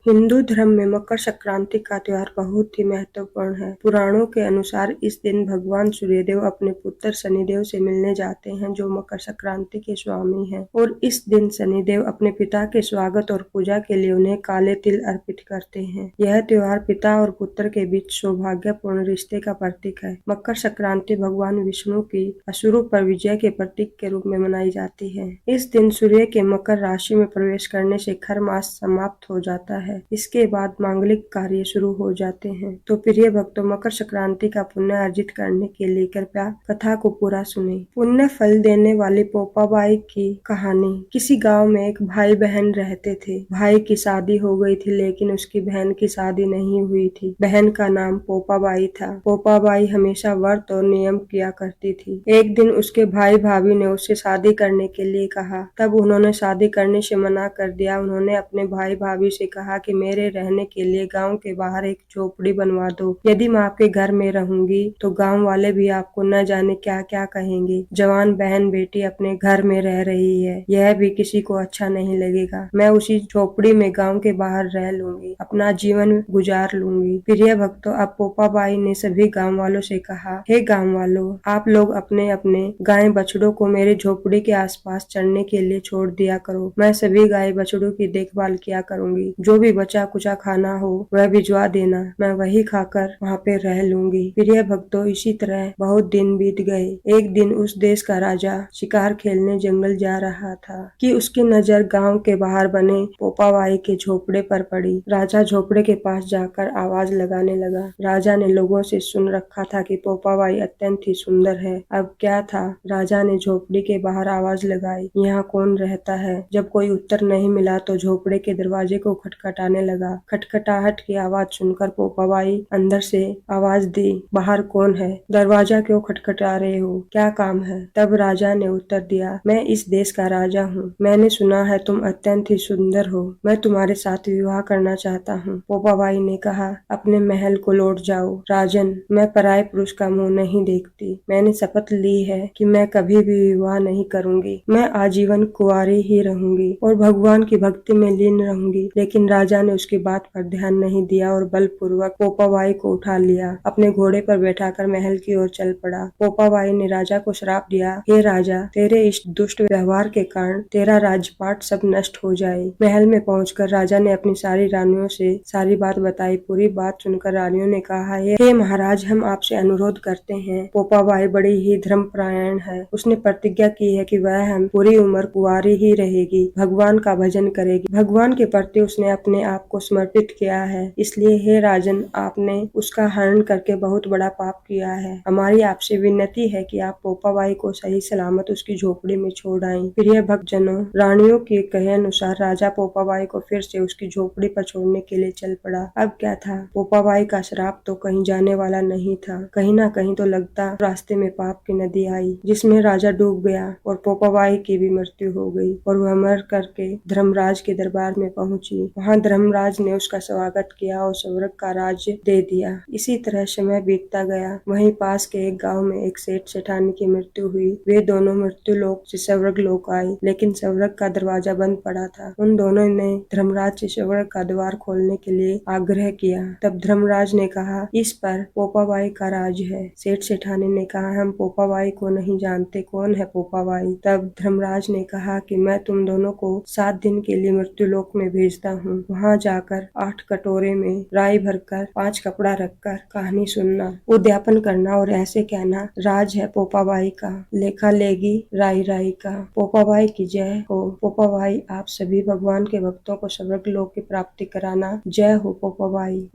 हिंदू धर्म में मकर संक्रांति का त्योहार बहुत ही महत्वपूर्ण है। पुराणों के अनुसार इस दिन भगवान सूर्यदेव अपने पुत्र शनिदेव से मिलने जाते हैं, जो मकर संक्रांति के स्वामी हैं, और इस दिन शनिदेव अपने पिता के स्वागत और पूजा के लिए उन्हें काले तिल अर्पित करते हैं। यह त्योहार पिता और पुत्र के बीच सौभाग्यपूर्ण रिश्ते का प्रतीक है। मकर संक्रांति भगवान विष्णु की असुरों पर विजय के प्रतीक के रूप में मनाई जाती है। इस दिन सूर्य के मकर राशि में प्रवेश करने से खर मास समाप्त हो जाता है। इसके बाद मांगलिक कार्य शुरू हो जाते हैं। तो प्रिय भक्तों, मकर संक्रांति का पुण्य अर्जित करने के लिए कृपया कथा को पूरा सुने। पुण्य फल देने वाली पोपाबाई की कहानी। किसी गांव में एक भाई बहन रहते थे। भाई की शादी हो गई थी, लेकिन उसकी बहन की शादी नहीं हुई थी। बहन का नाम पोपाबाई था। पोपाबाई हमेशा व्रत और नियम किया करती थी। एक दिन उसके भाई भाभी ने उससे शादी करने के लिए कहा। तब उन्होंने शादी करने से मना कर दिया। उन्होंने अपने भाई भाभी से कहा कि मेरे रहने के लिए गांव के बाहर एक झोपड़ी बनवा दो। यदि मैं आपके घर में रहूंगी तो गांव वाले भी आपको न जाने क्या क्या कहेंगे। जवान बहन बेटी अपने घर में रह रही है, यह भी किसी को अच्छा नहीं लगेगा। मैं उसी झोपड़ी में गांव के बाहर रह लूंगी, अपना जीवन गुजार लूंगी। प्रिय भक्तों, अब पोपाबाई ने सभी गांव वालों से कहा, हे गांव वालों, आप लोग अपने अपने गाय बछड़ों को मेरे झोपड़ी के आसपास चरने के लिए छोड़ दिया करो। मैं सभी गाय बछड़ों की देखभाल किया करूंगी। जो भी बचा कुचा खाना हो वह भिजवा देना, मैं वही खाकर वहाँ पे रह लूंगी। प्रिय भक्तों, इसी तरह बहुत दिन बीत गए। एक दिन उस देश का राजा शिकार खेलने जंगल जा रहा था कि उसकी नजर गांव के बाहर बने पोपाबाई के झोपड़े पर पड़ी। राजा झोपड़े के पास जाकर आवाज लगाने लगा। राजा ने लोगों से सुन रखा था कि पोपाबाई अत्यंत ही सुंदर है। अब क्या था, राजा ने झोपड़ी के बाहर आवाज लगाई, यहाँ कौन रहता है? जब कोई उत्तर नहीं मिला तो झोपड़े के दरवाजे को खटखटाने लगा। खटखटाहट की आवाज सुनकर पोपाबाई अंदर से आवाज दी, बाहर कौन है? दरवाजा क्यों खटखटा रहे हो? क्या काम है? तब राजा ने उत्तर दिया, मैं इस देश का राजा हूँ। मैंने सुना है तुम अत्यंत ही सुंदर हो। मैं तुम्हारे साथ विवाह करना चाहता हूँ। पोपाबाई ने कहा, अपने महल को लौट जाओ। राजन, मैं पराये पुरुष का मुंह नहीं देखती। मैंने शपथ ली है कि मैं कभी भी विवाह नहीं करूंगी। मैं आजीवन कुंवारी ही रहूंगी और भगवान की भक्ति में लीन रहूंगी। लेकिन राजा ने उसकी बात पर ध्यान नहीं दिया और बलपूर्वक पोपाबाई को उठा लिया। अपने घोड़े पर बैठाकर महल की ओर चल पड़ा। पोपाबाई ने राजा को श्राप दिया, हे राजा, तेरे इस दुष्ट व्यवहार के कारण तेरा राजपाट सब नष्ट हो जाए। महल में पहुंचकर राजा ने अपनी सारी रानियों से सारी बात बताई। पूरी बात सुनकर रानियों ने कहा, हे महाराज, हम आपसे अनुरोध करते हैं। पोपाबाई बड़ी ही धर्मपरायण है। उसने प्रतिज्ञा की है कि वह हम पूरी उम्र कुंवारी ही रहेगी, भगवान का भजन करेगी। भगवान के प्रति उसने अपने आप को समर्पित किया है। इसलिए हे राजन, आपने उसका हरण करके बहुत बड़ा पाप किया है। हमारी आपसे विनती है कि आप पोपाबाई को सही सलामत उसकी झोपड़ी में छोड़ आएं। प्रिय भक्तजनों, रानियों के कहे अनुसार राजा पोपाबाई को फिर से उसकी झोपड़ी पर छोड़ने के लिए चल पड़ा। अब क्या था, पोपाबाई का श्राप तो कहीं जाने वाला नहीं था। कहीं ना कहीं तो लगता रास्ते में पाप की नदी आई, जिसमें राजा डूब गया और पोपाबाई की भी मृत्यु हो गई और वह मर करके धर्मराज के दरबार में पहुंची। वहां धर्मराज ने उसका स्वागत किया और स्वर्ग का राज्य दे दिया। इसी तरह समय बीतता गया। वहीं पास के एक गांव में एक सेठ सेठानी की मृत्यु हुई। वे दोनों मृत्यु लोक से स्वर्ग लोक आए, लेकिन स्वर्ग का दरवाजा बंद पड़ा था। उन दोनों ने धर्मराज से स्वर्ग का द्वार खोलने के लिए आग्रह किया। तब धर्मराज ने कहा, इस पर पोपाबाई का राज है। सेठ सेठानी ने कहा, हम पोपाबाई को नहीं जानते, कौन है पोपाबाई? तब धर्मराज ने कहा कि मैं तुम दोनों को 7 दिन के लिए मृत्यु लोक में भेजता हूँ। वहाँ जाकर 8 कटोरे में राई भरकर 5 कपड़ा रखकर कहानी सुनना, उद्यापन करना और ऐसे कहना, राज है पोपाबाई का, लेखा लेगी राई राई का। पोपाबाई की जय हो। पोपाबाई, आप सभी भगवान के भक्तों को स्वर्ग लोक की प्राप्ति कराना। जय हो पोपाबाई।